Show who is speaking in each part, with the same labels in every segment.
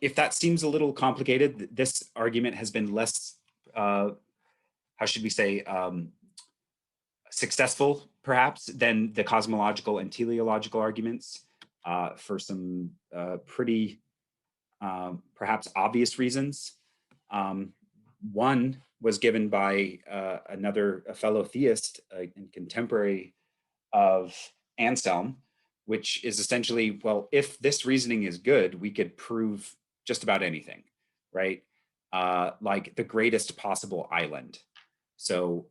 Speaker 1: if that seems a little complicated, this argument has been less, how should we say, successful perhaps than the cosmological and teleological arguments for some pretty perhaps obvious reasons. One was given by a fellow theist and contemporary of Anselm, which is essentially, well, if this reasoning is good, we could prove just about anything, right? Like the greatest possible island. So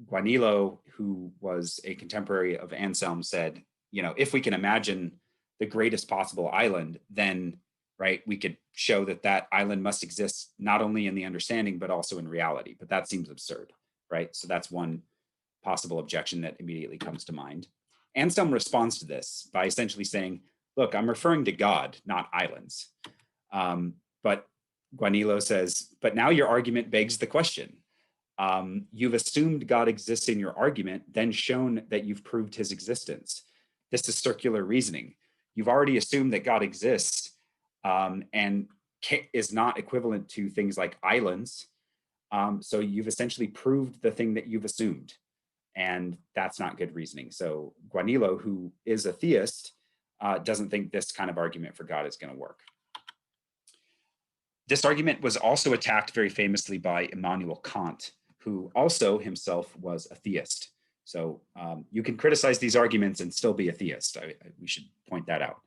Speaker 1: Gaunilo, who was a contemporary of Anselm, said, if we can imagine the greatest possible island, then, right, we could show that that island must exist not only in the understanding, but also in reality. But that seems absurd, right? So that's one possible objection that immediately comes to mind. Anselm responds to this by essentially saying, look, I'm referring to God, not islands. But Gaunilo says, but now your argument begs the question. You've assumed God exists in your argument, then shown that you've proved his existence. This is circular reasoning. You've already assumed that God exists and is not equivalent to things like islands. So you've essentially proved the thing that you've assumed. And that's not good reasoning. So Gaunilo, who is a theist, doesn't think this kind of argument for God is going to work. This argument was also attacked very famously by Immanuel Kant, who also himself was a theist. So you can criticize these arguments and still be a theist. We should point that out.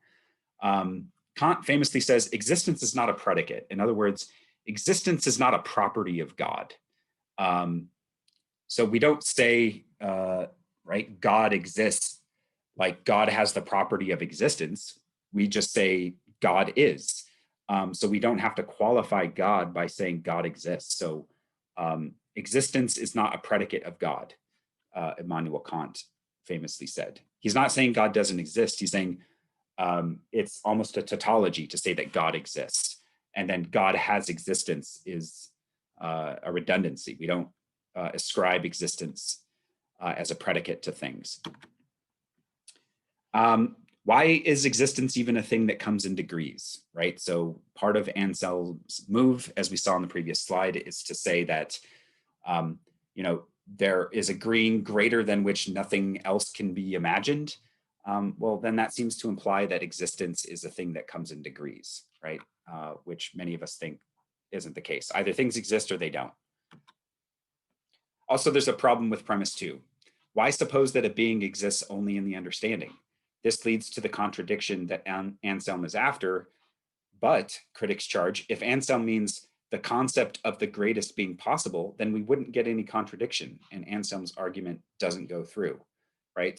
Speaker 1: Kant famously says, existence is not a predicate. In other words, existence is not a property of God. So we don't say, right, God exists, like God has the property of existence. We just say God is. So we don't have to qualify God by saying God exists. So existence is not a predicate of God, Immanuel Kant famously said. He's not saying God doesn't exist. He's saying it's almost a tautology to say that God exists. And then God has existence is a redundancy. We don't ascribe existence as a predicate to things. Why is existence even a thing that comes in degrees, right? So part of Anselm's move, as we saw on the previous slide, is to say that, there is a green greater than which nothing else can be imagined. Well, then that seems to imply that existence is a thing that comes in degrees, right? Which many of us think isn't the case. Either things exist or they don't. Also, there's a problem with premise 2. Why suppose that a being exists only in the understanding? This leads to the contradiction that Anselm is after, but critics charge, if Anselm means the concept of the greatest being possible, then we wouldn't get any contradiction, and Anselm's argument doesn't go through, right?